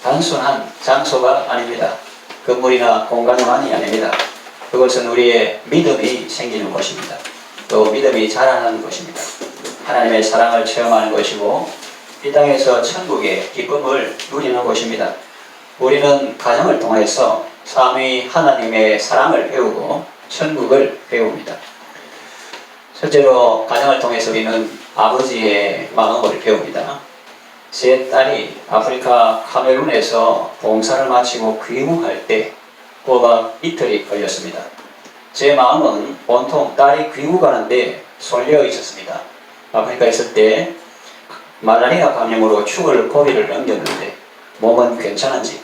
단순한 장소가 아닙니다. 건물이나 공간만이 아닙니다. 그것은 우리의 믿음이 생기는 곳입니다. 또 믿음이 자라는 곳입니다. 하나님의 사랑을 체험하는 것이고 이 땅에서 천국의 기쁨을 누리는 곳입니다. 우리는 가정을 통해서 삼위 하나님의 사랑을 배우고 천국을 배웁니다. 실제로 가정을 통해서 우리는 아버지의 마음을 배웁니다. 제 딸이 아프리카 카메룬에서 봉사를 마치고 귀국할 때 꼬박 이틀이 걸렸습니다. 제 마음은 온통 딸이 귀국하는데 쏠려 있었습니다. 아프리카에 있을 때 말라리아 감염으로 죽을 고비를 넘겼는데 몸은 괜찮은지,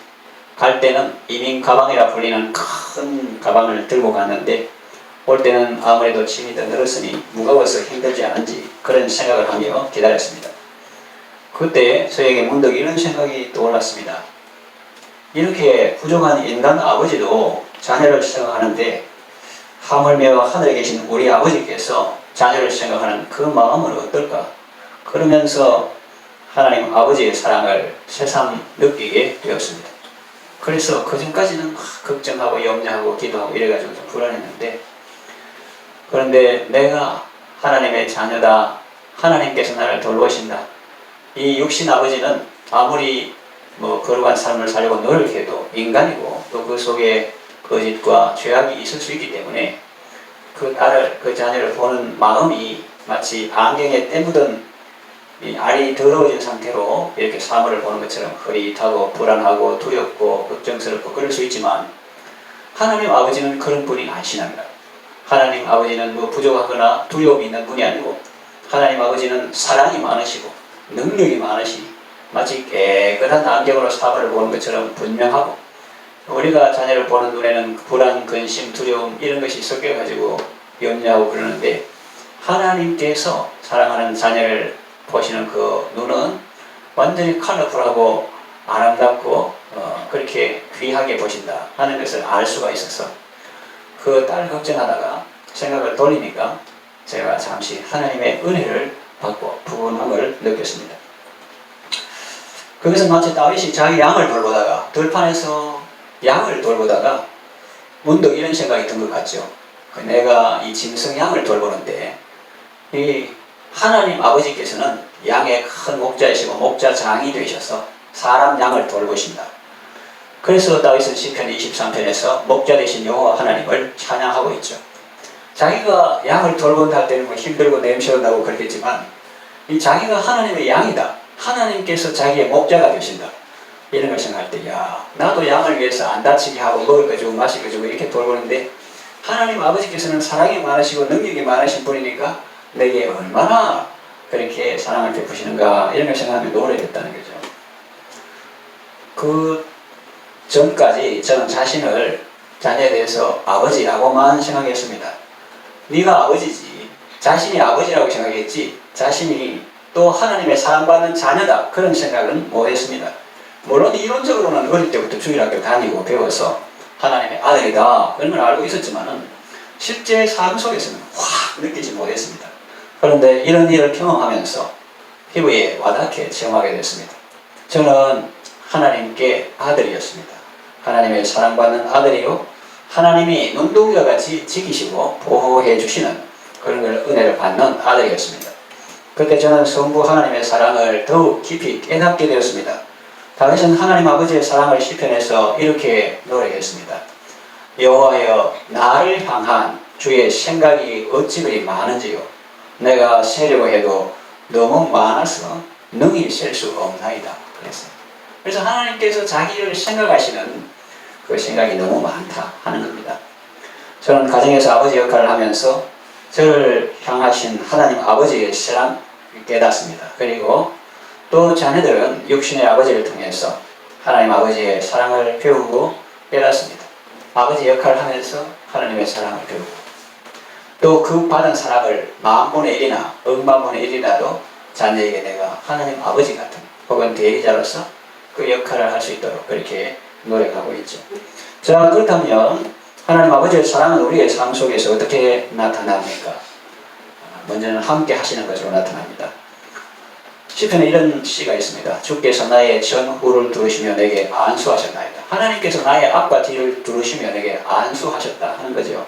갈 때는 이민 가방이라 불리는 큰 가방을 들고 갔는데 올 때는 아무래도 짐이 더 늘었으니 무거워서 힘들지 않은지 그런 생각을 하며 기다렸습니다. 그때 저에게 문득 이런 생각이 떠올랐습니다. 이렇게 부족한 인간 아버지도 자녀를 생각하는데 하물며 하늘에 계신 우리 아버지께서 자녀를 생각하는 그 마음은 어떨까? 그러면서 하나님 아버지의 사랑을 새삼 느끼게 되었습니다. 그래서 그전까지는 걱정하고 염려하고 기도하고 이래가지고 좀 불안했는데, 그런데 내가 하나님의 자녀다, 하나님께서 나를 돌보신다, 이 육신 아버지는 아무리 거룩한 삶을 살려고 노력해도 인간이고 또 그 속에 거짓과 죄악이 있을 수 있기 때문에 그 딸을, 그 자녀를 보는 마음이 마치 안경에 때 묻은 이 알이 더러워진 상태로 이렇게 사물을 보는 것처럼 흐릿하고 불안하고 두렵고 걱정스럽고 그럴 수 있지만 하나님 아버지는 그런 분이 아니시랍니다. 하나님 아버지는 부족하거나 두려움이 있는 분이 아니고 하나님 아버지는 사랑이 많으시고 능력이 많으시니 마치 깨끗한 안경으로 사물을 보는 것처럼 분명하고, 우리가 자녀를 보는 눈에는 불안, 근심, 두려움 이런 것이 섞여가지고 염려하고 그러는데 하나님께서 사랑하는 자녀를 보시는 그 눈은 완전히 컬러풀하고 아름답고 그렇게 귀하게 보신다 하는 것을 알 수가 있어서 그 딸 걱정하다가 생각을 돌리니까 제가 잠시 하나님의 은혜를 받고 부분함을 느꼈습니다. 그것은 마치 다윗이 자기 양을 돌보다가 들판에서 양을 돌보다가 문득 이런 생각이 든 것 같죠. 내가 이 짐승 양을 돌보는데 이 하나님 아버지께서는 양의 큰 목자이시고 목자장이 되셔서 사람 양을 돌보신다. 그래서 다윗은 시편 23편에서 목자 되신 여호와 하나님을 찬양하고 있죠. 자기가 양을 돌본다 할 때는 힘들고 냄새가 나고 그렇겠지만 이 자기가 하나님의 양이다, 하나님께서 자기의 목자가 되신다, 이런 걸 생각할 때 나도 양을 위해서 안 다치게 하고 먹을 거 주고 마실 거 주고 이렇게 돌보는데 하나님 아버지께서는 사랑이 많으시고 능력이 많으신 분이니까 내게 얼마나 그렇게 사랑을 베푸시는가, 이런 걸 생각하면 노래했다는 거죠. 그 전까지 저는 자신을 자녀에 대해서 아버지라고만 생각했습니다. 네가 아버지지, 자신이 아버지라고 생각했지 자신이 또 하나님의 사랑받는 자녀다 그런 생각은 못했습니다. 물론 이론적으로는 어릴 때부터 주일학교 다니고 배워서 하나님의 아들이다 그런 걸 알고 있었지만은 실제 삶 속에서는 확 느끼지 못했습니다. 그런데 이런 일을 경험하면서 피부에 와닿게 체험하게 됐습니다. 저는 하나님께 아들이었습니다. 하나님의 사랑받는 아들이요, 하나님이 눈동자 같이 지키시고 보호해 주시는 그런 걸 은혜를 받는 아들이었습니다. 그때 저는 성부 하나님의 사랑을 더욱 깊이 깨닫게 되었습니다. 다윗은 하나님 아버지의 사랑을 시편에서 이렇게 노래했습니다. 여호와여, 나를 향한 주의 생각이 어찌 그리 많은지요. 내가 세려고 해도 너무 많아서 능히 셀 수 없나이다. 그랬어요. 그래서 하나님께서 자기를 생각하시는 그 생각이 너무 많다 하는 겁니다. 저는 가정에서 아버지 역할을 하면서 저를 향하신 하나님 아버지의 사랑 깨닫습니다. 그리고 또 자녀들은 육신의 아버지를 통해서 하나님 아버지의 사랑을 배우고 깨닫습니다. 아버지 역할을 하면서 하나님의 사랑을 배우고 또 그 받은 사랑을 만분의 1이나 억만분의 1이라도 자녀에게 내가 하나님 아버지 같은 혹은 대리자로서 그 역할을 할 수 있도록 그렇게 노력하고 있죠. 자, 그렇다면 하나님 아버지의 사랑은 우리의 삶 속에서 어떻게 나타납니까? 먼저는 함께 하시는 것으로 나타납니다. 시편에 이런 시가 있습니다. 주께서 나의 전후를 들으시며 내게 안수하셨나이다. 하나님께서 나의 앞과 뒤를 들으시며 내게 안수하셨다 하는 거죠.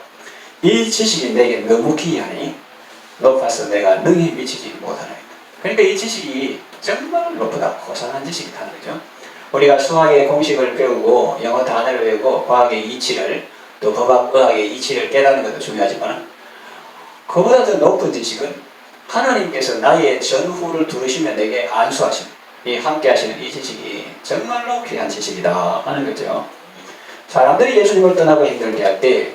이 지식이 내게 너무 기이하니 높아서 내가 능히 미치지 못하나이다. 그러니까 이 지식이 정말 높다, 고상한 지식이라는 거죠. 우리가 수학의 공식을 배우고 영어 단어를 배우고 과학의 이치를, 또 법학의학의 이치를 깨닫는 것도 중요하지만, 그보다 더 높은 지식은 하나님께서 나의 전후를 들으시며 내게 안수하신, 이 함께 하시는 이 지식이 정말로 귀한 지식이다 하는 거죠. 사람들이 예수님을 떠나고 힘들게 할 때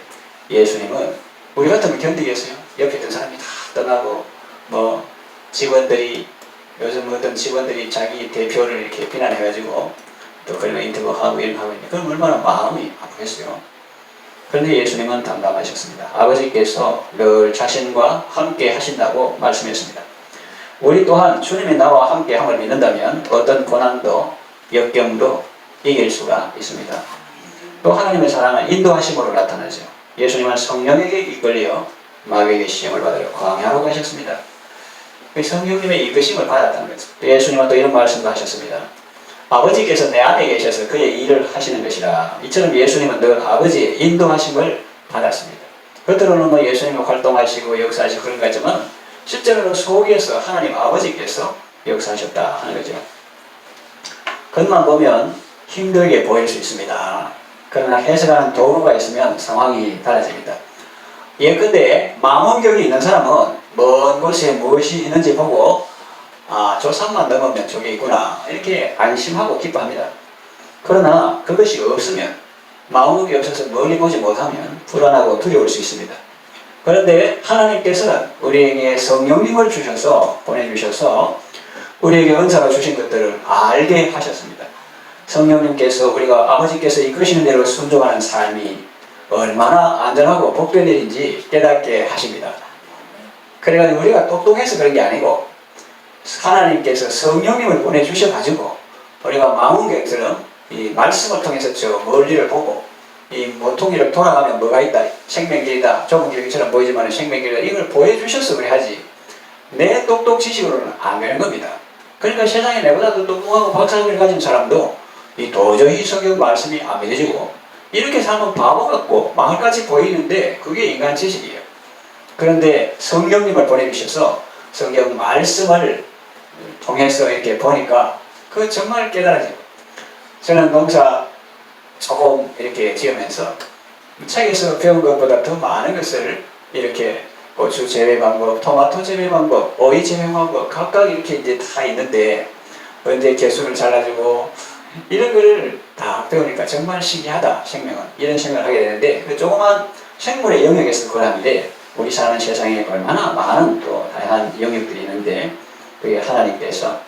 예수님은 우리 같으면 견디겠어요? 옆에 있던 사람이 다 떠나고, 직원들이, 요즘 어떤 직원들이 자기 대표를 이렇게 비난해가지고 또 그런 인터뷰하고 이런 거 하고 있는데, 그럼 얼마나 마음이 아프겠어요? 그런데 예수님은 담담하셨습니다. 아버지께서 늘 자신과 함께 하신다고 말씀했습니다. 우리 또한 주님이 나와 함께 함을 믿는다면 어떤 고난도 역경도 이길 수가 있습니다. 또 하나님의 사랑은 인도하심으로 나타나죠. 예수님은 성령에게 이끌려 마귀에게 시험을 받으려 광야로 가셨습니다. 성령님의 이끄심을 받았다는 거죠. 예수님은 또 이런 말씀도 하셨습니다. 아버지께서 내 안에 계셔서 그의 일을 하시는 것이라. 이처럼 예수님은 늘 아버지의 인도하심을 받았습니다. 겉으로는 예수님이 활동하시고 역사하시고 그런 것 같지만 실제로는 속에서 하나님 아버지께서 역사하셨다 하는 거죠. 겉만 보면 힘들게 보일 수 있습니다. 그러나 해석하는 도구가 있으면 상황이 달라집니다. 예컨대 망원경이 있는 사람은 먼 곳에 무엇이 있는지 보고 저 산만 넘으면 저게 있구나 이렇게 안심하고 기뻐합니다. 그러나 그것이 없으면, 망원경이 없어서 멀리 보지 못하면 불안하고 두려울 수 있습니다. 그런데 하나님께서는 우리에게 성령님을 보내주셔서 우리에게 은사가 주신 것들을 알게 하셨습니다. 성령님께서 우리가 아버지께서 이끄시는 대로 순종하는 삶이 얼마나 안전하고 복된 일인지 깨닫게 하십니다. 그래가지고 우리가 똑똑해서 그런 게 아니고 하나님께서 성령님을 보내주셔가지고 우리가 망원경처럼 이 말씀을 통해서 저 멀리를 보고 이 모퉁이를 돌아가면 뭐가 있다, 생명길이다, 좁은 길처럼 보이지만 생명길이다, 이걸 보여주셔서 그래 하지 내 똑똑 지식으로는 안 되는 겁니다. 그러니까 세상에 내보다 더 똑똑하고 박사학위를 가진 사람도 이 도저히 성경 말씀이 안 믿어지고 이렇게 살면 바보 같고 망할같이 보이는데 그게 인간 지식이에요. 그런데 성령님을 보내주셔서 성경 말씀을 통해서 이렇게 보니까 그거 정말 깨달아져요. 저는 농사 조금 이렇게 지으면서 책에서 배운 것보다 더 많은 것을 이렇게 고추 재배 방법, 토마토 재배 방법, 오이 재배 방법 각각 이렇게 이제 다 있는데 언제 개수를 잘라주고 이런 거를 다 배우니까 정말 신기하다, 생명은. 이런 생각을 하게 되는데 그 조그만 생물의 영역에서 그걸 하는데 우리 사는 세상에 얼마나 많은 또 다양한 영역들이 있는데 그게 하나님께서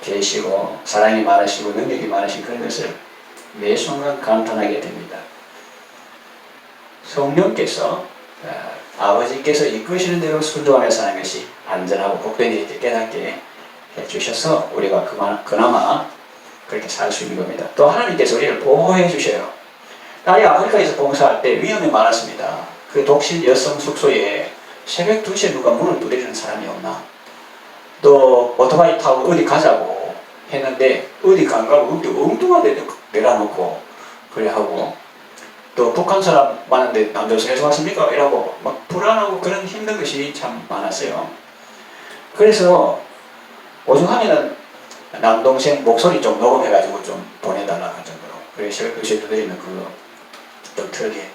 계시고 사랑이 많으시고 능력이 많으신 그런 것을 매 순간 감탄하게 됩니다. 성령께서 아버지께서 이끄시는 대로 순종하며 사는 것이 안전하고 복된 일을 깨닫게 해주셔서 우리가 그나마 그렇게 살 수 있는 겁니다. 또 하나님께서 우리를 보호해 주셔요. 딸이 아프리카에서 봉사할 때 위험이 많았습니다. 그 독신 여성 숙소에 새벽 2시에 누가 문을 두드리는 사람이 없나? 또 오토바이 타고 어디 가자고 했는데 어디 안 가고 엉뚱한 데 내려놓고 그래 하고, 또 북한 사람 많은데 남조선에서 왔습니까? 이라고 막 불안하고 그런 힘든 것이 참 많았어요. 그래서 오죽하면은 남동생 목소리 좀 녹음해가지고 좀 보내달라 할 정도로 그래서 새벽 2시에 두드리는 그거 좀 틀게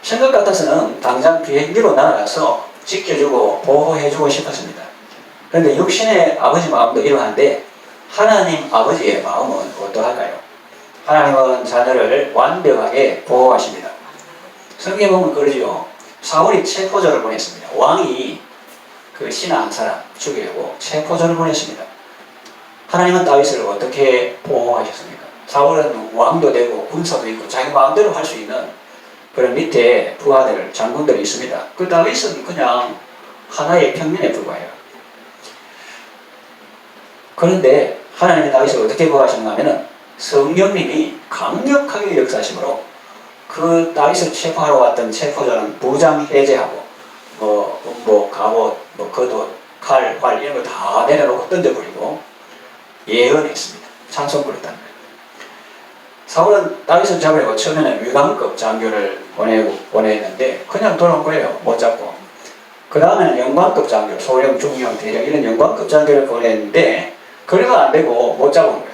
생각 같아서는 당장 비행기로 날아가서 지켜주고 보호해주고 싶었습니다. 그런데 육신의 아버지 마음도 이러한데 하나님 아버지의 마음은 어떠할까요? 하나님은 자녀를 완벽하게 보호하십니다. 성경에 보면 그러죠. 사울이 체포조를 보냈습니다. 왕이 그 신하 한 사람 죽이려고 체포조를 보냈습니다. 하나님은 다윗을 어떻게 보호하셨습니까? 사울은 왕도 되고 군사도 있고 자기 마음대로 할 수 있는 그런 밑에 부하들, 장군들이 있습니다. 그 다윗은 그냥 하나의 평민에 불과해요. 그런데 하나님의 다윗을 어떻게 보호하셨는가 하면은 성령님이 강력하게 역사하심으로 그 다윗을 체포하러 왔던 체포자는 부장 해제하고 갑옷, 겉옷, 칼, 활 이런 거 다 내려놓고 던져버리고 예언했습니다. 찬송 부르다는 거예요. 사울은 다윗을 잡으려고 처음에는 위관급 장교를 보냈는데 그냥 돌아온 거예요. 못 잡고. 그 다음에는 영관급 장교, 소령, 중령, 대령 이런 영관급 장교를 보냈는데 그래도 안 되고 못 잡은 거예요.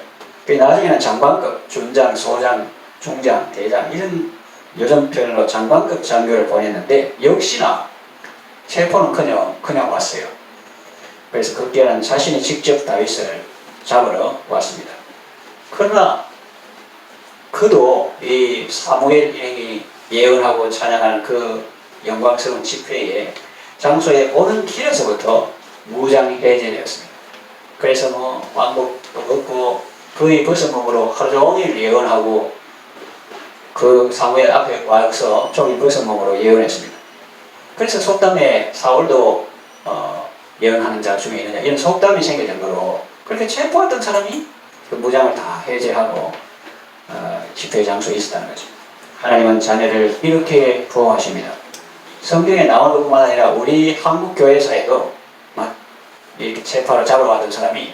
그 나중에는 장관급, 준장, 소장, 중장, 대장 이런 요즘 표현으로 장관급 장교를 보냈는데 역시나 체포는 그냥 왔어요. 그래서 그때는 자신이 직접 다윗을 잡으러 왔습니다. 그러나 그도 이 사무엘 일행이 예언하고 찬양하는 그 영광스러운 집회에 장소에 오는 길에서부터 무장 해제되었습니다. 그래서 뭐 왕복도 없고 거의 벗은 몸으로 하루 종일 예언하고 그 사무엘 앞에 와서 종일 벗은 몸으로 예언했습니다. 그래서 속담에 사울도 예언하는 자 중에 있느냐 이런 속담이 생길 정도로 그렇게 체포했던 사람이 그 무장을 다 해제하고 집회 장소에 있었다는 거죠. 하나님은 자녀를 이렇게 보호하십니다. 성경에 나온 것뿐만 아니라 우리 한국 교회사에도 막 이렇게 체포하러 잡으러 왔던 사람이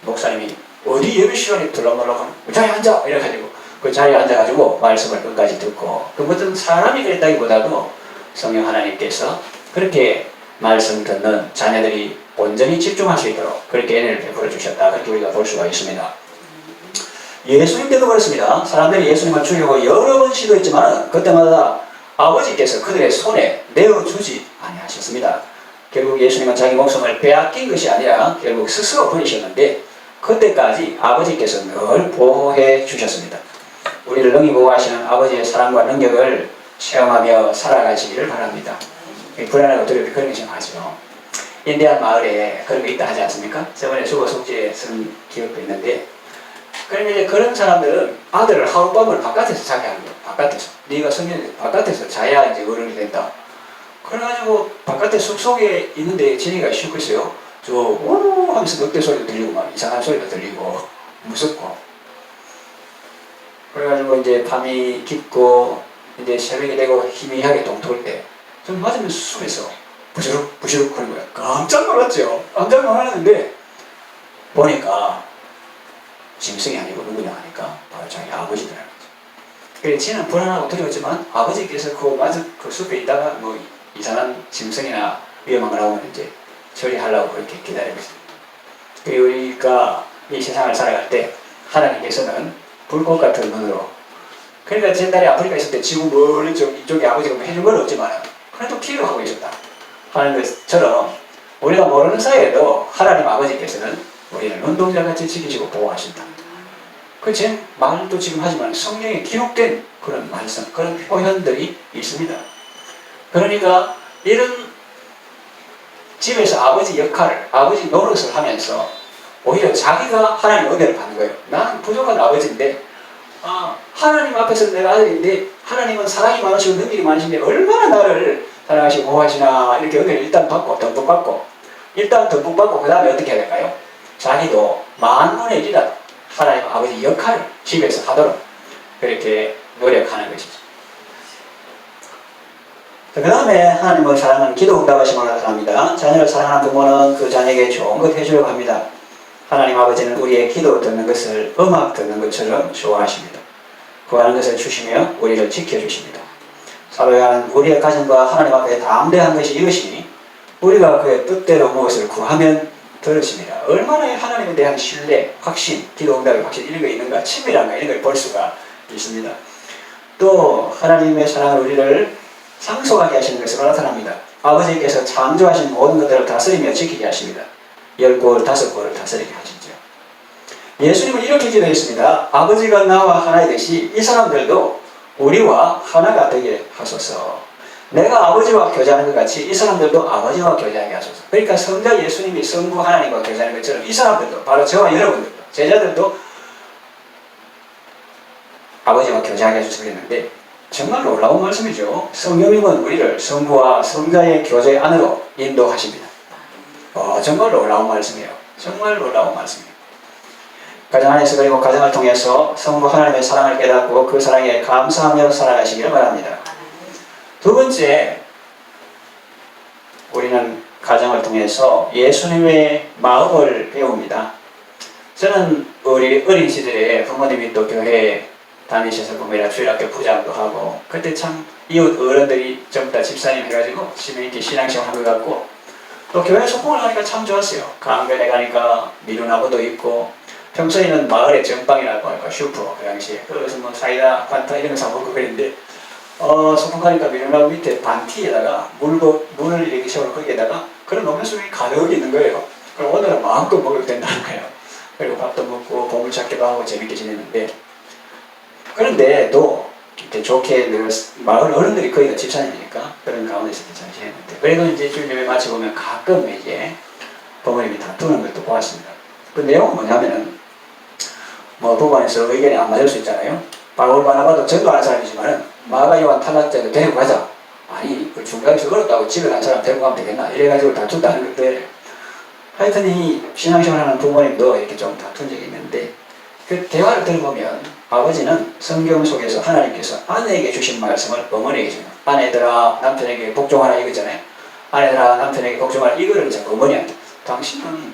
목사님이 어디 예배 시간에 들락날락하면 그 자리에 앉아 이래가지고 그 자리에 앉아가지고 말씀을 끝까지 듣고 그 어떤 사람이 그랬다기보다도 성령 하나님께서 그렇게 말씀 듣는 자녀들이 온전히 집중할 수 있도록 그렇게 은혜를 베풀어 주셨다. 그렇게 우리가 볼 수가 있습니다. 예수님 때도 그렇습니다. 사람들이 예수님을 죽이려고 여러 번 시도했지만 그때마다 아버지께서 그들의 손에 내어주지 아니하셨습니다. 결국 예수님은 자기 목숨을 빼앗긴 것이 아니라 결국 스스로 버리셨는데 그때까지 아버지께서 늘 보호해 주셨습니다. 우리를 능히 보호하시는 아버지의 사랑과 능력을 체험하며 살아가시기를 바랍니다. 불안하고 두렵게 그런 게 좀 하죠. 인디안 마을에 그런 게 있다 하지 않습니까? 저번에 주거 속지에 쓴 기억도 있는데 그러면 이제 그런 사람들은 아들을 하룻밤을 바깥에서 자게 하는 거예요. 바깥에서. 네가 성년이 바깥에서 자야 이제 어른이 된다. 그래가지고 바깥에 숲속에 있는데 진이가 쉬고 있어요. 저 오 하면서 늑대 소리도 들리고 막 이상한 소리도 들리고 무섭고. 그래가지고 이제 밤이 깊고 이제 새벽이 되고 희미하게 동토일 때 좀 맞으면 숲에서 부시룩 부시룩 거리는 거예요. 깜짝 놀랐죠. 깜짝 놀랐는데 보니까 짐승이 아니고 누구냐 하니까 바로 자기 아버지더라는 거죠. 그래서 지는 불안하고 두려웠지만 아버지께서 그 숲에 있다가 뭐 이상한 짐승이나 위험한 걸 나오면 이제 처리하려고 그렇게 기다리고 있습니다. 그리고 우리가 이 세상을 살아갈 때 하나님께서는 불꽃 같은 눈으로 그러니까 지난달에 아프리카 있을 때 지구 멀리 이쪽에 아버지가 뭐 해준 건 없지만 그래도 피를 하고 있었다 하는 것처럼 우리가 모르는 사이에도 하나님 아버지께서는 우리는 눈동자같이 지키시고 보호하신다. 그 제 말도 지금 하지만 성경에 기록된 그런 말씀, 그런 표현들이 있습니다. 그러니까 이런 집에서 아버지 역할을, 아버지 노릇을 하면서 오히려 자기가 하나님의 은혜를 받는 거예요. 나는 부족한 아버지인데 하나님 앞에서 내가 아들인데 하나님은 사랑이 많으시고 능력이 많으신데 얼마나 나를 사랑하시고 보호하시나 이렇게 은혜를 일단 받고 듬뿍 받고 그 다음에 어떻게 해야 될까요? 자기도 만분의 1이라도 하나님 아버지 역할을 집에서 하도록 그렇게 노력하는 것이죠. 그 다음에 하나님을 사랑하는 기도 응답하심을 나타납니다. 자녀를 사랑하는 부모는 그 자녀에게 좋은 것 해주려고 합니다. 하나님 아버지는 우리의 기도 듣는 것을 음악 듣는 것처럼 좋아하십니다. 구하는 것을 주시며 우리를 지켜주십니다. 살아야 하는 우리의 가정과 하나님 앞에 담대한 것이 이것이니 우리가 그의 뜻대로 무엇을 구하면 들으십니다. 얼마나 하나님에 대한 신뢰, 확신, 기도 응답의 확신 이런 게 있는가, 친밀한가 이런 걸 볼 수가 있습니다. 또 하나님의 사랑을 우리를 상속하게 하시는 것으로 나타납니다. 아버지께서 창조하신 모든 것들을 다스리며 지키게 하십니다. 10골, 5골을 다스리게 하시죠. 예수님은 이렇게 기도했습니다. 아버지가 나와 하나이듯이 이 사람들도 우리와 하나가 되게 하소서. 내가 아버지와 교제하는 것 같이 이 사람들도 아버지와 교제하게 하소서. 그러니까 성자 예수님이 성부 하나님과 교제하는 것처럼 이 사람들도 바로 저와 여러분들도 제자들도 아버지와 교제하게 해주셔서 그랬는데 정말 놀라운 말씀이죠. 성령님은 우리를 성부와 성자의 교제 안으로 인도하십니다. 정말 놀라운 말씀이에요. 정말 놀라운 말씀이에요. 가정 안에서 그리고 가정을 통해서 성부 하나님의 사랑을 깨닫고 그 사랑에 감사하며 살아가시기를 바랍니다. 두 번째, 우리는 가정을 통해서 예수님의 마음을 배웁니다. 저는 우리 어린 시절에 부모님이 또 교회에 다니셔서 보면 주일학교 부장도 하고 그때 참 이웃 어른들이 전부 다 집사님 해가지고 재미있게 신앙생활 한것 같고 또 교회 소풍을 가니까 참 좋았어요. 강변에 가니까 미루나무도 있고 평소에는 마을에 전빵이라고 할까 슈퍼 그 당시에 그래서 뭐 사이다 판타 이런 거 사 먹고 그랬는데 소풍 가니까 미루나무 밑에 반티에다가 물을 이렇게 채우는 거기에다가 그런 녹면수이 가득 있는 거예요. 그럼 오늘은 마음껏 먹어도 된다는 거예요. 그리고 밥도 먹고 보물찾기도 하고 재밌게 지냈는데 그런데 또 이렇게 좋게 늘 마을 어른들이 거기가 집사님이니까 그런 가운데서 잘 지냈는데 그래도 이제 주일 예배 마치 보면 가끔 이제 부모님이 다투는 것도 보았습니다. 그 내용은 뭐냐면은 뭐 부부간에서 의견이 안 맞을 수 있잖아요. 바울 바나바도 전도하는 사람이지만은 마가 요한 탈락자를 데리고 가자. 아니 그 중간에서 어렵다고 집에 간 사람 데리고 가면 되겠나 이래가지고 다툰다는 건데 하여튼 이 신앙생활하는 부모님도 이렇게 좀 다툰 적이 있는데 그 대화를 들어보면 아버지는 성경 속에서 하나님께서 아내에게 주신 말씀을 어머니에게 줍니다. 아내들아 남편에게 복종하라 이거잖아요. 아내들아 남편에게 복종하라 이거를 자꾸 어머니한테 당신은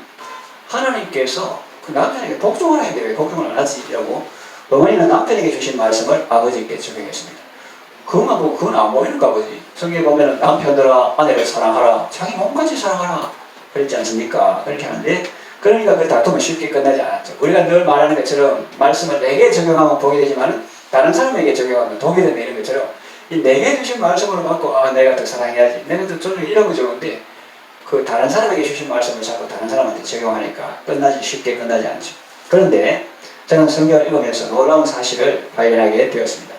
하나님께서 그 남편에게 복종하라 했는데 왜 복종을 안 하지? 라고 어머니는 남편에게 주신 말씀을 아버지께 적용했습니다. 그거만 그건 안 보이는가 보지. 성경에 보면 남편들아 아내를 사랑하라 자기 몸까지 사랑하라 그랬지 않습니까? 그렇게 하는데 그러니까 그 다툼은 쉽게 끝나지 않았죠. 우리가 늘 말하는 것처럼 말씀을 내게 적용하면 복이 되지만 다른 사람에게 적용하면 독이 된다 이런 것처럼 이 내게 주신 말씀으로 받고 내가 더 사랑해야지 내가 더 존중 이런 거 좋은데 그 다른 사람에게 주신 말씀을 자꾸 다른 사람한테 적용하니까 쉽게 끝나지 않죠. 그런데 저는 성경을 읽으면서 놀라운 사실을 발견하게 되었습니다.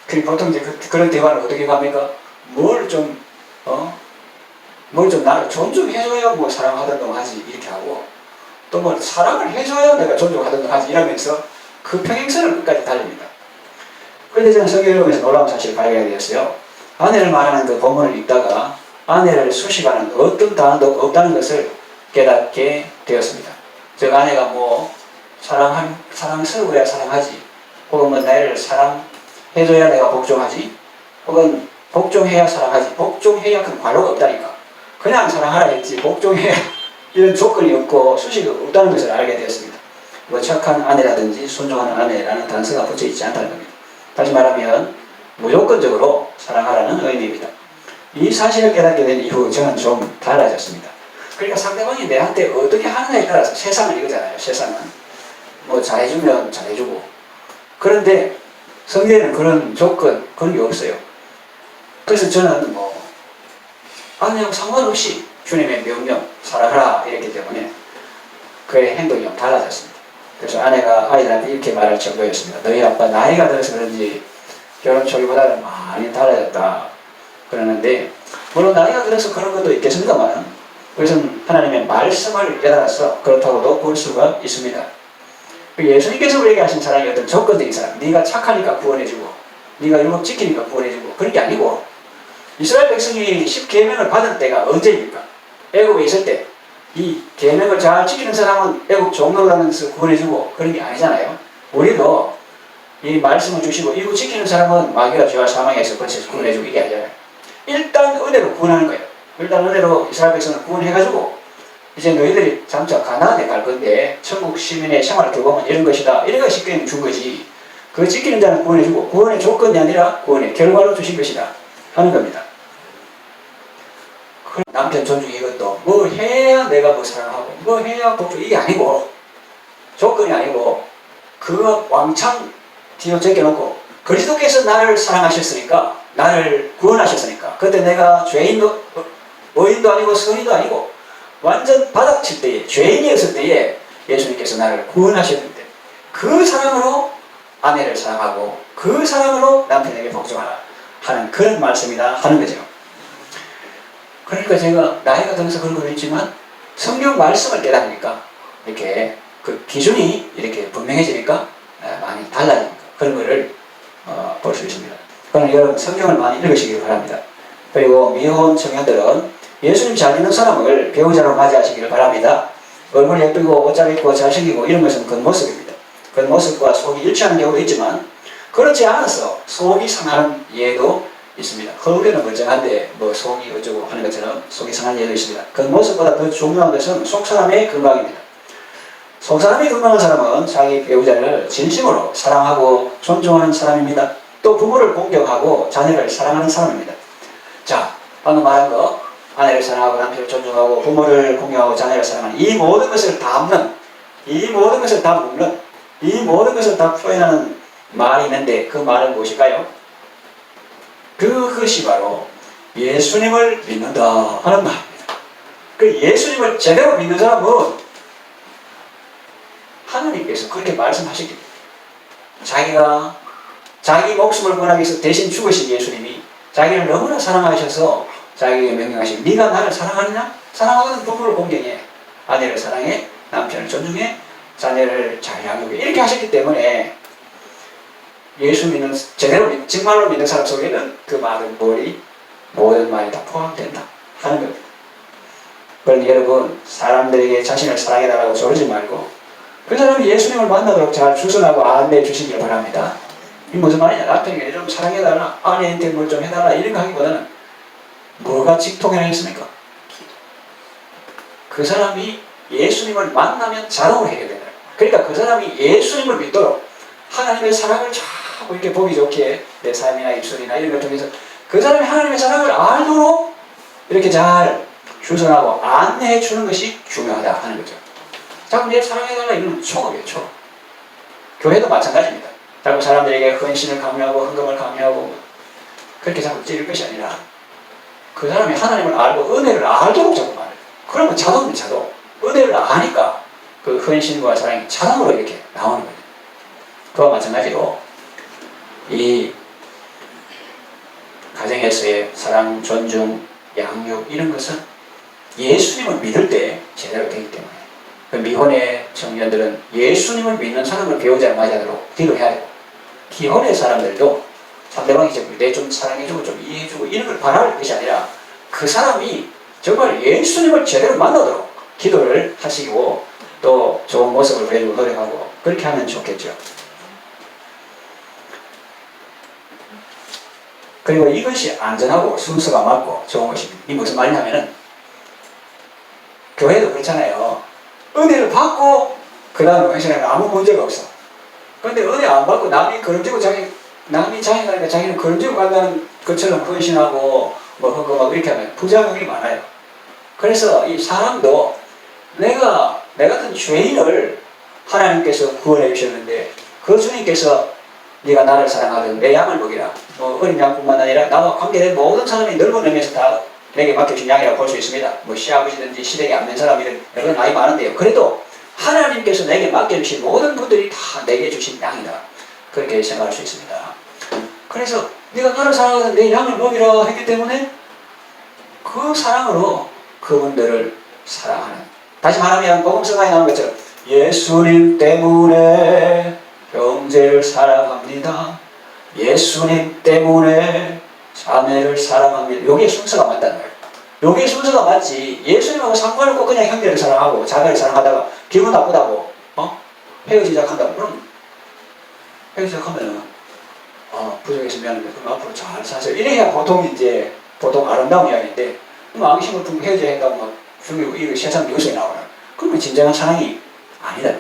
그리고 보통 이제 그런 대화를 어떻게 합니까? 뭘 좀 나를 존중해줘야 뭐 사랑하던가 하지 이렇게 하고 또 뭐 사랑을 해줘야 내가 존중하던가 하지 이러면서 그 평행선을 끝까지 달립니다. 그런데 저는 성경을 읽으면서 놀라운 사실을 발견하게 되었어요. 아내를 말하는 그 본문을 읽다가 아내를 수식하는 어떤 단어도 없다는 것을 깨닫게 되었습니다. 즉 아내가 뭐 사랑스러워야 사랑하지 혹은 뭐 나를 사랑해줘야 내가 복종하지 혹은 복종해야 사랑하지 복종해야 그 관로가 없다니까 그냥 사랑하라 했지 복종해야 이런 조건이 없고 수식이 없다는 것을 알게 되었습니다. 뭐 착한 아내라든지 순종하는 아내라는 단서가 붙여 있지 않다는 겁니다. 다시 말하면 무조건적으로 사랑하라는 의미입니다. 이 사실을 깨닫게 된 이후 저는 좀 달라졌습니다. 그러니까 상대방이 내한테 어떻게 하느냐에 따라서 세상은 이거잖아요. 세상은 뭐 잘해주면 잘해주고 그런데 성경에는 그런 조건 그런 게 없어요. 그래서 저는 뭐 아내하고 상관없이 주님의 명령 사랑하라 이랬기 때문에 그의 행동이 좀 달라졌습니다. 그래서 아내가 아이들한테 이렇게 말할 정도였습니다. 너희 아빠 나이가 들어서 그런지 결혼 초기보다는 많이 달라졌다 그러는데 물론 나이가 들어서 그런 것도 있겠습니다만 그것은 하나님의 말씀을 깨달아서 그렇다고도 볼 수가 있습니다. 예수님께서 우리에게 하신 사랑이 어떤 조건적인 사랑 네가 착하니까 구원해주고 네가 율법 지키니까 구원해주고 그런 게 아니고 이스라엘 백성이 10계명을 받은 때가 언제입니까? 애국에 있을 때 이 계명을 잘 지키는 사람은 애국 종로라면서 구원해주고 그런 게 아니잖아요. 우리도 이 말씀을 주시고 이거 지키는 사람은 마귀와 죄와 사망에서 벌써 구원해주고 이게 아니잖아요. 일단 은혜로 구원하는 거예요. 일단 은혜로 이스라엘 백성을 구원해가지고 이제 너희들이 장차 가나안에 갈 건데 천국 시민의 생활을 겪으면 이런 것이다. 이런 것이 쉽게 준 거지. 그 지키는 자는 구원해주고 구원의 조건이 아니라 구원의 결과로 주신 것이다 하는 겁니다. 남편 존중 이것도 뭐 해야 내가 뭐 사랑하고 뭐 해야 복종 이게 아니고 조건이 아니고 그거 왕창 뒤로 제껴놓고 그리스도께서 나를 사랑하셨으니까 나를 구원하셨으니까 그때 내가 죄인도 의인도 아니고 선인도 아니고 완전 바닥칠 때에 죄인이었을 때에 예수님께서 나를 구원하셨는데 그 사랑으로 아내를 사랑하고 그 사랑으로 남편에게 복종하라 하는 그런 말씀이다 하는 거죠. 그러니까 제가 나이가 들어서 그런 건 있지만 성경 말씀을 깨닫으니까 이렇게 그 기준이 이렇게 분명해지니까 많이 달라지니까 그런 거를 볼 수 있습니다. 그럼 여러분 성경을 많이 읽으시기 바랍니다. 그리고 미혼 청년들은 예수님 잘 믿는 사람을 배우자로 맞이하시기를 바랍니다. 얼굴 예쁘고 옷 잘 입고 잘생기고 이런 것은 겉모습입니다. 겉모습과 속이 일치하는 경우도 있지만 그렇지 않아서 속이 상하는 예도 있습니다. 겉으로는 멀쩡한데 뭐 속이 어쩌고 하는 것처럼 속이 상한 예도 있습니다. 겉모습보다 더 중요한 것은 속 사람의 건강입니다. 속사람이 건강한 사람은 자기 배우자를 진심으로 사랑하고 존중하는 사람입니다. 또 부모를 공경하고 자녀를 사랑하는 사람입니다. 자, 방금 말한 거, 아내를 사랑하고 남편을 존중하고 부모를 공경하고 자녀를 사랑하는 이 모든 것을 담는, 이 모든 것을 다 묶는, 이 모든 것을 다 표현하는 말이 있는데 그 말은 무엇일까요? 그것이 바로 예수님을 믿는다 하는 말입니다. 그 예수님을 제대로 믿는 사람은 하나님께서 그렇게 말씀하시기 때문에 자기 목숨을 구하기 위해서 대신 죽으신 예수님이 자기를 너무나 사랑하셔서 자기에게 명령하시고 네가 나를 사랑하느냐? 사랑하거든 부모를 공경해, 아내를 사랑해, 남편을 존중해, 자녀를 잘 양육해, 이렇게 하셨기 때문에 예수 믿는, 제대로 정말로 믿는 사람 속에는 그 모든 말이 다 포함된다 하는 겁니다. 그런데 여러분, 사람들에게 자신을 사랑해달라고 조르지 말고 그 사람이 예수님을 만나도록 잘 추선하고 안내해 주시길 바랍니다. 이 무슨 말이냐? 남편에게 좀 사랑해달라, 아내한테 뭘 좀 해달라 이런 거 하기보다는 뭐가 직통해냈습니까? 그 사람이 예수님을 만나면 자동으로 해결된다. 그러니까 그 사람이 예수님을 믿도록 하나님의 사랑을 자꾸 이렇게 보기 좋게 내 삶이나 입술이나 이런 것 통해서 그 사람이 하나님의 사랑을 알도록 이렇게 잘 주선하고 안내해 주는 것이 중요하다 하는 거죠. 자꾸 내 사랑해달라 이러면 초급이에요, 초급. 교회도 마찬가지입니다. 자꾸 사람들에게 헌신을 강요하고 헌금을 강요하고 그렇게 자꾸 찌를 것이 아니라 그 사람이 하나님을 알고 은혜를 알도록 자꾸 말해요. 그러면 자동입니다, 자동. 은혜를 아니까 그 헌신과 사랑이 자동으로 이렇게 나오는 거예요. 그와 마찬가지로 이 가정에서의 사랑, 존중, 양육 이런 것은 예수님을 믿을 때 제대로 되기 때문에 그 미혼의 청년들은 예수님을 믿는 사람을 배우자를 맞이하도록 기도해야 되고 기혼의 사람들도 상대방이 내 좀 사랑해주고 좀 이해해주고 이런 걸 바랄 것이 아니라 그 사람이 정말 예수님을 제대로 만나도록 기도를 하시고 또 좋은 모습을 보여주고 노력하고 그렇게 하면 좋겠죠. 그리고 이것이 안전하고 순서가 맞고 좋은 것입니다. 이 무슨 말이냐면은 교회도 그렇잖아요. 은혜를 받고 그 다음에 헌신하면 아무 문제가 없어. 그런데 은혜 안 받고 남이 거름지고 남이 자기가 자기는 거름지고 간다는 것처럼 헌신하고 뭐 헌금하고 이렇게 하면 부작용이 많아요. 그래서 이 사람도 내 같은 죄인을 하나님께서 구원해 주셨는데 그 주님께서 네가 나를 사랑하든 내 양을 먹이라. 뭐 어린 양뿐만 아니라 나와 관계된 모든 사람이 넓은 의미에서 다 내게 맡겨준 양이라고 볼 수 있습니다. 뭐 시아버지든지 시댁에 안 된 사람이든 여러 나이 많은데요. 그래도 하나님께서 내게 맡겨주신 모든 분들이 다 내게 주신 양이다. 그렇게 생각할 수 있습니다. 그래서 네가 나를 사랑하든 내 양을 먹이라 했기 때문에 그 사랑으로 그분들을 사랑하는, 다시 말하면 복음서가에 나오는 것처럼 예수님 때문에 형제를 사랑합니다. 예수님 때문에 자매를 사랑합니다. 요게 순서가 맞다는 거예요. 요게 순서가 맞지 예수님하고 상관없고 그냥 형제를 사랑하고 자매를 사랑하다가 기분 나쁘다고 헤어지자 한다고 그럼 헤어지자 하면은 부족해서 미안한데 그럼 앞으로 잘 사세요. 이래야 보통 아름다운 이야기인데 앙심을 품고 헤어져야 한다고 막 죽이고 이거 세상 뉴스에 나오나 그러면 진정한 사랑이 아니다.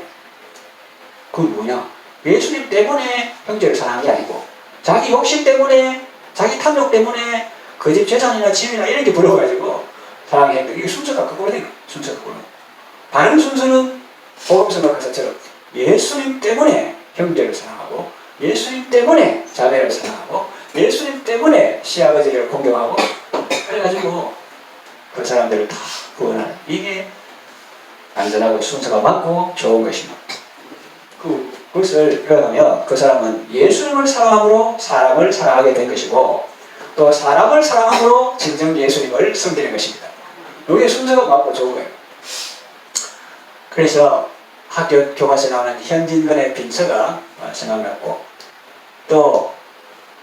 그건 뭐냐? 예수님 때문에 형제를 사랑한 게 아니고 자기 욕심 때문에 자기 탐욕 때문에 그 집 재산이나 집이나 이런 게 부러워가지고 사랑했는데 이게 순서가 그거로 된 거예요. 순서가 그거로. 다른 순서는 복음서 가사처럼 예수님 때문에 형제를 사랑하고 예수님 때문에 자매를 사랑하고 예수님 때문에 시아버지를 공경하고 그래가지고 그 사람들을 다 구원하는 이게 안전하고 순서가 맞고 좋은 것입니다. 그것을 표현하면 그 사람은 예수님을 사랑함으로 사람을 사랑하게 된 것이고 또 사람을 사랑함으로 진정 예수님을 섬기는 것입니다. 이게 순서가 맞고 좋은 거예요. 그래서 학교 교과서에 나오는 현진건의 빈서가 생각났고 또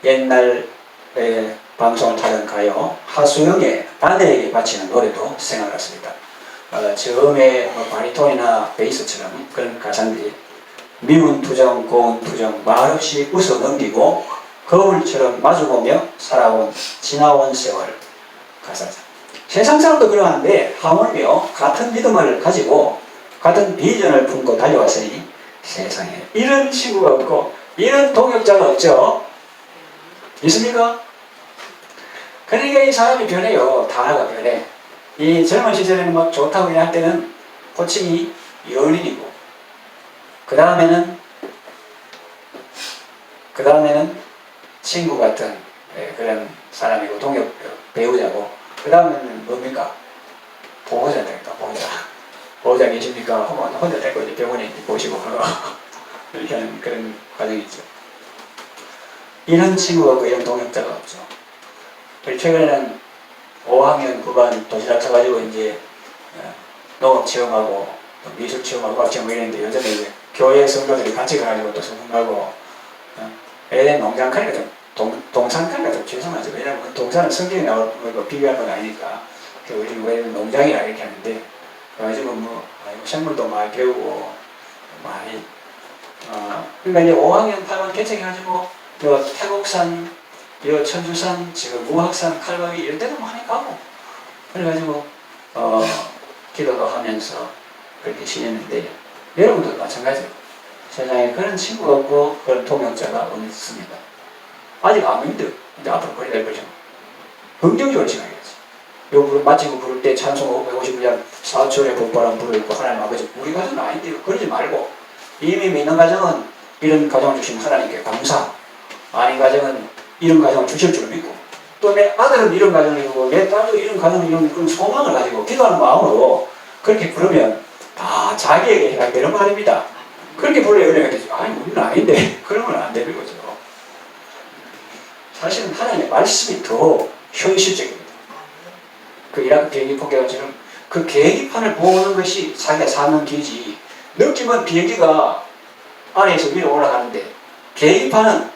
옛날에 방송을 타던 가요 하수영의 아내에게 바치는 노래도 생각났습니다. 처음에 바리톤이나 베이스처럼 그런 가사인데 미운 투정, 고운 투정 말없이 웃어 넘기고 거울처럼 마주보며 살아온 지나온 세월 가사죠. 세상 사람도 그러한데 하물며 같은 믿음을 가지고 같은 비전을 품고 달려왔으니 세상에 이런 친구가 없고 이런 동역자가 없죠. 있습니까? 그러니까 이 사람이 변해요. 단어가 변해. 이 젊은 시절에는 막 좋다고 할 때는 호칭이 연인이고 그 다음에는 친구 같은 그런 사람이고 동역 배우자고 그 다음에는 뭡니까? 보호자 될까? 보호자 계십니까? 혼자 데리고 이제 병원에 모시고 이렇게 하는 그런 과정이 있죠. 이런 친구가 없고 이런 동역자가 없죠. 최근에는 5학년 9반 도시락 쳐가지고 이제 농업 체험하고 또 미술 체험하고 과학 체험 이랬는데 요즘에 이제 교회 성도들이 같이 가가지고 또 소풍하고 애들 농장 가니까 좀 동산 가니까 좀 죄송하죠. 왜냐면 그 동산은 성경에 나오는 거 비교할 건 아니니까 우리는 왜 농장이라 이렇게 하는데 그래가지고 뭐 생물도 많이 배우고 많이 그러니까 이제 5학년 8반 개척해가지고 요 태국산 요 천주산 지금 무학산 칼바위 이런 데도 많이 가고 그래가지고 기도도 하면서 그렇게 지냈는데 여러분도 마찬가지예요. 세상에 그런 친구가 없고 그런 동역자가 없습니다. 아직 안 힘들어. 이제 앞으로 그래 될 거죠. 긍정적으로 생각해야지. 요 마치고 부를 때 찬송 559장 사철의 복바람 부르고 하나님 아버지 우리 가정은 아닌데요. 그러지 말고 이미 믿는 가정은 이런 가정을 주신 하나님께 감사. 아닌 가정은 이런 가정을 주실 줄 믿고 또 내 아들은 이런 가정을 이루고 내 딸도 이런 가정을 이루는 그런 소망을 가지고 기도하는 마음으로 그렇게 부르면 다 자기에게 해당되는 말입니다. 그렇게 불러야 은혜가 되죠. 아니 우리는 아닌데 그러면 안 되는 거죠. 사실은 하나님의 말씀이 더 현실적입니다. 그 이라크 비행기 폭격처럼 그 계기판을 보는 것이 자기가 사는 길이지 느낌은 비행기가 아래에서 위로 올라가는데 계기판은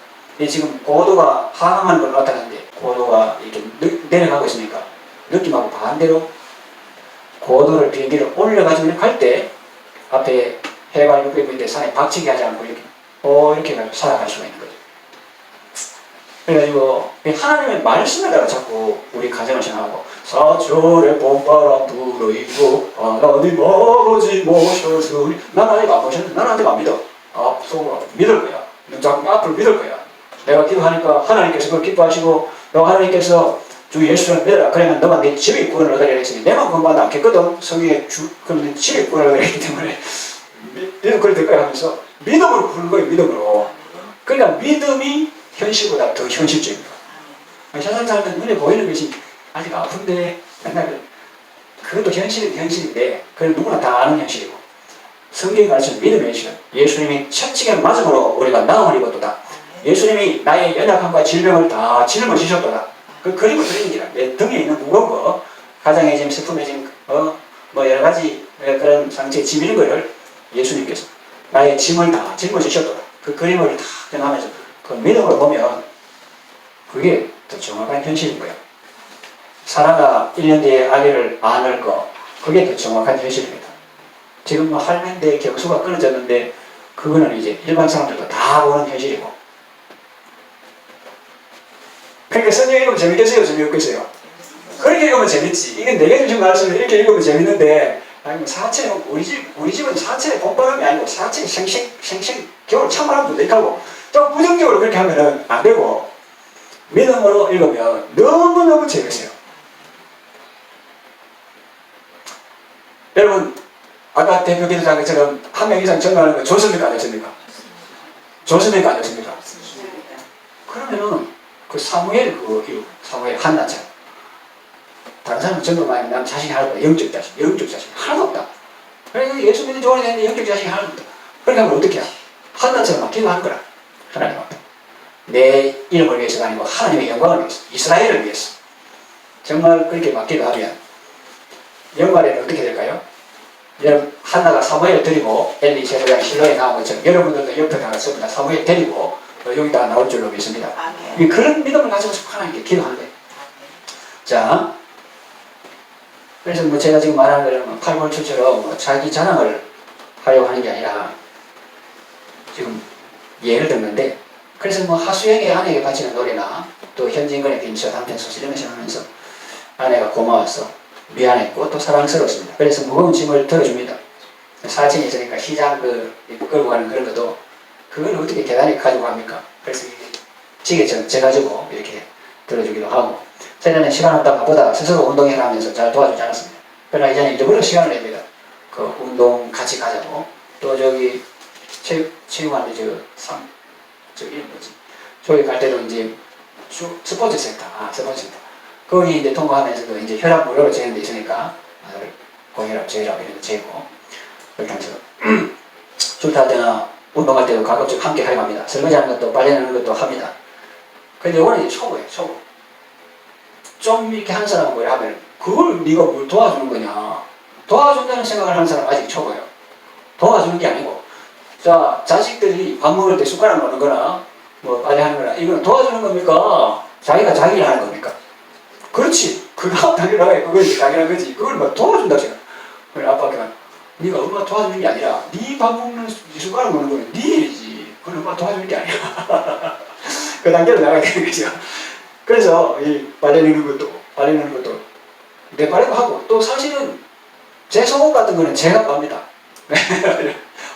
지금 고도가 하강하는 걸 나타내는데 고도가 이렇게 내려가고 있으니까 느낌하고 반대로 고도를 비행기를 올려가지고 갈 때 앞에 해발 600m인데 산에 박치기 하지 않고 이렇게 가지고 살아갈 수가 있는 거죠. 그래가지고 하나님의 말씀에다가 자꾸 우리 가정을 생각하고 사철의 봄바람 불어있고 하나님 아버지 모셔서 나는 아직 안 모셨는데 나는 아직 안 믿어. 속으로 믿을 거야. 너 자꾸 앞으로 믿을 거야. 내가 기도하니까 하나님께서 그걸 기뻐하시고 너 하나님께서 주 예수를 믿어라. 그러면 너가 내 집에 구원을 얻으려 했으니 내만 구원받지 않겠거든. 성경에 그럼 내 집에 구원을 얻으려 했기 때문에 믿음 그래 될 거야 하면서 믿음으로 부르는 거예요. 믿음으로. 그러니까 믿음이 현실보다 더 현실적입니다. 세상 사람들은 눈에 보이는 것이 아직 아픈데 맨날 그것도 현실인데 그건 누구나 다 아는 현실이고 성경이 가르치는 믿음의 현실은 예수님이 채찍에 맞음으로 우리가 나음을 입었도다. 예수님이 나의 연약함과 질병을 다 짊어지셨도다. 그 그림을 그리는 게라. 내 등에 있는 무거운 거, 가장의 짐, 슬픔의 짐, 뭐 여러 가지 그런 상처의 짐 이런 거를 예수님께서 나의 짐을 다 짊어지셨도다. 그 그림을 다 전하면서 그 믿음으로 보면 그게 더 정확한 현실인 거예요. 사라가 1년 뒤에 아기를 안을 거, 그게 더 정확한 현실입니다. 지금 뭐 할머니인데 경수가 끊어졌는데 그거는 이제 일반 사람들도 다 보는 현실이고. 그러니까 성경 읽으면 재밌겠어요? 재미없겠어요? 그렇게 읽으면 재밌지. 이게 내가 주신 말씀을 이렇게 읽으면 재밌는데 아니 사체 우리 집은 사체의 봄바람이 아니고 사체의 생생 겨울 찬바람도 이렇게 하고 좀 부정적으로 그렇게 하면은 안 되고 믿음으로 읽으면 너무너무 재밌어요. 여러분 아까 대표 기도장처럼 한 명 이상 전도하는 거 좋습니까? 안 좋습니까? 좋습니까? 안 좋습니까? 그러면은 그 사무엘 한나처럼 다른 사람은 전도 많이 난 자신이 하나도 없다. 영적 자신 하나도 없다. 그래서 예수 믿는 지 오래됐는데 영적 자신이 하나도 없다. 그렇게 하면 어떻게 해? 한나처럼 막 기도하는 거라. 하나님 앞에 내 이름을 위해서가 아니고 하나님의 영광을 위해서 이스라엘을 위해서 정말 그렇게 막 기도하면 연말에는 어떻게 될까요? 여러분 한나가 사무엘을 데리고 엘리 제사장이 실로에 나온 것처럼 여러분들도 옆에 나갔습니다. 사무엘 데리고 여기다가 나올 줄로 믿습니다. 그런 믿음을 가지고 하나님께 기도하는 거예요. 자, 그래서 뭐 제가 지금 말하는 거는 팔벌초처럼 뭐 자기 자랑을 하려고 하는 게 아니라 지금 예를 들는데 그래서 뭐 하수영의 아내에게 바치는 노래나 또 현진건의 빈서 한편 소설 이런 거 생각하면서 아내가 고마워서 미안했고 또 사랑스러웠습니다. 그래서 무거운 짐을 들어줍니다. 사진이 있으니까 시장 끌고 가는 그런 것도 그걸 어떻게 계단에 가지고 합니까? 그래서 지게 재가지고 이렇게 들어주기도 하고 전에는 시간 없다 바쁘다 스스로 운동해라 하면서 잘 도와주지 않았습니다. 그러나 이제는 일부러 시간을 냅니다. 그 운동 같이 가자고 또 저기 체육관에 이름 뭐지? 저기 갈 때도 이제 스포츠 센터, 스포츠 센터. 거기 이제 통과하면서도 이제 혈압 무료로 재는 데 있으니까 고혈압, 저혈압 이런 거 재고 그렇게 하면서 출퇴할 때나 운동할 때도 가급적 함께 활용합니다. 설거지하는 것도 빨래하는 것도 합니다. 근데 이거는 이제 초보예요, 초보. 좀 이렇게 하는 사람은 뭐라 하면 그걸 네가 뭘 도와주는 거냐. 도와준다는 생각을 하는 사람은 아직 초보예요. 도와주는 게 아니고 자, 자식들이 밥 먹을 때 숟가락 놓는 거나 뭐 빨래하는 거나 이거는 도와주는 겁니까? 자기가 자기 일 하는 겁니까? 그렇지. 그 다음 당연하게 그걸 당연한 거지. 그걸 뭐 도와준다고 생각. 그래 아빠가 네가 엄마 도와주는 게 아니라 네 밥 먹는 숟가락 놓는 거는 네 일이지. 그건 엄마 도와주는 게 아니야. 그 단계로 나가야 되는 거죠. 그래서 이 빨래 넣는 것도 내 빨래도 하고 또 사실은 제 속옷 같은 거는 제가 빱니다.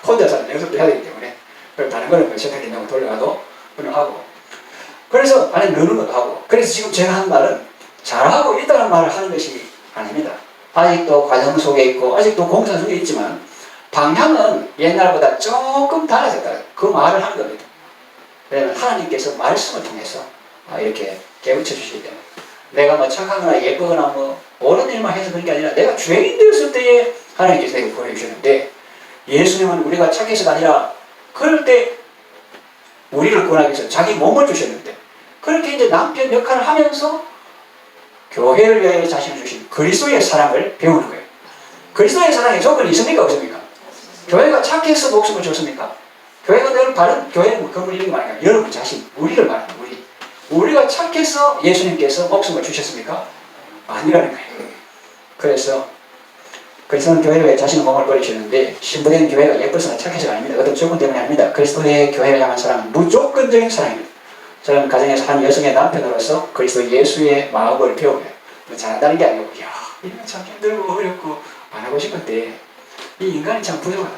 혼자서는 연습도 해야 되기 때문에 다른 거는 세탁기 넣고 돌려가도 그냥 하고 그래서 안에 넣는 것도 하고 그래서 지금 제가 한 말은 잘하고 있다는 말을 하는 것이 아닙니다. 아직도 과정 속에 있고 아직도 공사 중에 있지만 방향은 옛날보다 조금 달라졌다. 그 말을 하는 겁니다. 왜냐하면 하나님께서 말씀을 통해서 이렇게 깨우쳐 주시기 때문에 내가 뭐 착하거나 예쁘거나 뭐 옳은 일만 해서 그런 게 아니라 내가 죄인 되었을 때에 하나님께서 내가 보내주셨는데 예수님은 우리가 착해서가 아니라 그럴 때 우리를 구원하기 위해서 자기 몸을 주셨는데 그렇게 이제 남편 역할을 하면서 교회를 위해 자신을 주신 그리스도의 사랑을 배우는 거예요. 그리스도의 사랑에 조건이 있습니까? 없습니까? 교회가 착해서 목숨을 줬습니까? 교회가 늘 다른 교회는 건물 이런 거 아니야. 여러분 자신, 우리를 말하는 우리가 착해서 예수님께서 목숨을 주셨습니까? 아니라는 거예요. 그래서 그리스도는 교회를 위해 자신의 몸을 버리셨는데 신부된 교회가 예뻐서나 착해서가 아닙니다. 어떤 조건 때문이 아닙니다. 그리스도의 교회를 향한 사랑은 무조건적인 사랑입니다. 저는 가정에서 한 여성의 남편으로서 그리스도 예수의 마음을 배우며 뭐 잘한다는 게 아니고 야 이런 참 힘들고 어렵고 안 하고 싶은데 이 인간이 참 부족하다.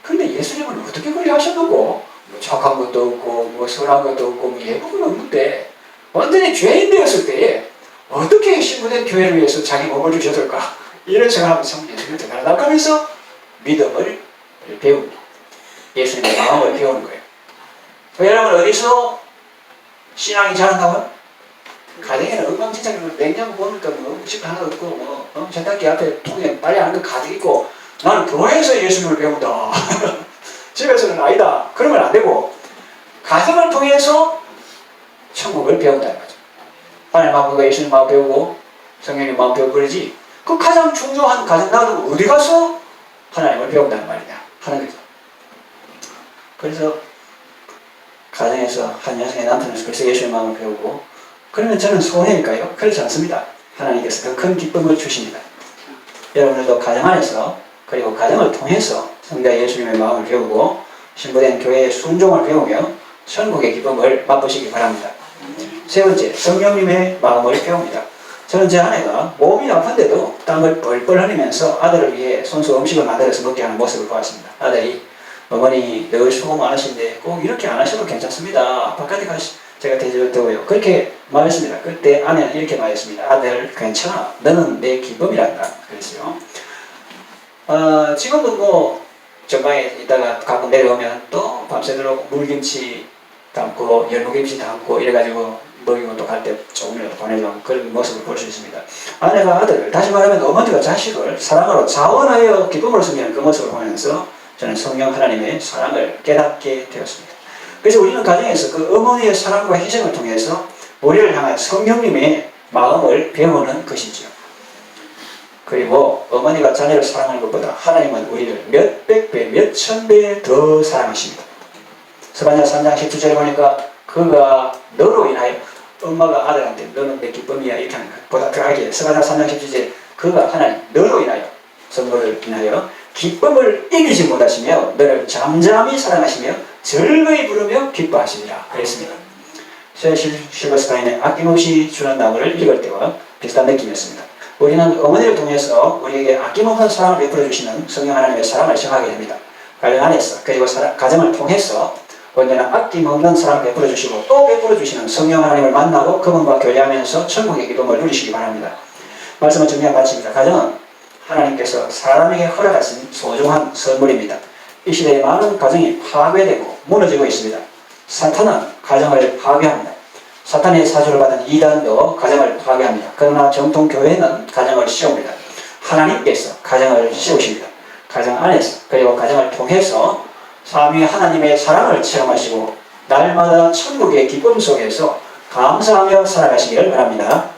근데 예수님은 어떻게 그리 하셨는고 뭐 착한 것도 없고 뭐 선한 것도 없고 뭐 예쁜 건 없는데 완전히 죄인 되었을 때에 어떻게 신부된 교회를 위해서 자기 몸을 주셨을까 이런 생각하면 참 예수님이 대단하다고 하면서 믿음을 배웁니다. 예수님의 마음을 배우는 거예요. 여러분 어디서 신앙이 자란다고요? 가정에는 엉망진창으로 냉장고 보니까 뭐 음식 하나 없고 뭐 세탁기 앞에 통에 빨래하는 거 가득 있고 나는 교회에서 예수님을 배운다. 집에서는 아니다. 그러면 안 되고 가정을 통해서 천국을 배운다는 거죠. 하나님 마음과 예수님 마음 배우고 성령님 마음 배우고 그러지 그 가장 중요한 가정 놔두고 어디 가서 하나님을 배운다는 말이냐 하는 거죠. 그래서 가정에서 한 여성의 남편으로서 그래서 예수의 마음을 배우고 그러면 저는 소원일까요? 그렇지 않습니다. 하나님께서 더 큰 기쁨을 주십니다. 여러분들도 가정 안에서 그리고 가정을 통해서 성자 예수님의 마음을 배우고 신부된 교회의 순종을 배우며 천국의 기쁨을 맛보시기 바랍니다. 세 번째, 성령님의 마음을 배웁니다. 저는 제 아내가 몸이 아픈데도 땀을 뻘뻘 흘리면서 아들을 위해 손수 음식을 만들어서 먹게 하는 모습을 보았습니다. 아들이 어머니 늘 수고 많으신데 꼭 이렇게 안 하셔도 괜찮습니다. 바깥에 제가 대접했다고요. 그렇게 말했습니다. 그때 아내는 이렇게 말했습니다. 아들 괜찮아. 너는 내 기쁨이란다. 그랬어요. 지금도 뭐 전방에 있다가 가끔 내려오면 또 밤새도록 물김치 담고 열무김치 담고 이래가지고 먹이고 또 갈 때 조금이라도 보내주는 그런 모습을 볼 수 있습니다. 아내가 아들을 다시 말하면 어머니가 자식을 사랑으로 자원하여 기쁨으로 섬기는 그 모습을 보면서 저는 성령 하나님의 사랑을 깨닫게 되었습니다. 그래서 우리는 가정에서 그 어머니의 사랑과 희생을 통해서 우리를 향한 성령님의 마음을 배우는 것이죠. 그리고 어머니가 자녀를 사랑하는 것보다 하나님은 우리를 몇백 배, 몇천 배 더 사랑하십니다. 스바냐 3장 19절에 보니까 그가 너로 인하여 엄마가 아들한테 너는 내 기쁨이야 이렇게 하는 것보다 더하게 스바냐 3장 17절에 그가 하나님 너로 인하여 성도를 인하여 기쁨을 이기지 못하시며 너를 잠잠히 사랑하시며 즐거이 부르며 기뻐하시리라 그랬습니다. 실버스타인의 아낌없이 주는 나무를 읽을 때와 비슷한 느낌이었습니다. 우리는 어머니를 통해서 우리에게 아낌없는 사랑을 베풀어 주시는 성령 하나님의 사랑을 생각하게 됩니다. 가정 안에서 그리고 가정을 통해서 언제나 아낌없는 사랑을 베풀어 주시고 또 베풀어 주시는 성령 하나님을 만나고 그분과 교제하면서 천국의 기쁨을 누리시기 바랍니다. 말씀을 정리한 마칩니다. 가정은 하나님께서 사람에게 허락하신 소중한 선물입니다. 이 시대에 많은 가정이 파괴되고 무너지고 있습니다. 사탄은 가정을 파괴합니다. 사탄의 사주를 받은 이단도 가정을 파괴합니다. 그러나 정통 교회는 가정을 세웁니다. 하나님께서 가정을 세우십니다. 가정 안에서 그리고 가정을 통해서 삼위 하나님의 사랑을 체험하시고 날마다 천국의 기쁨 속에서 감사하며 살아가시기를 바랍니다.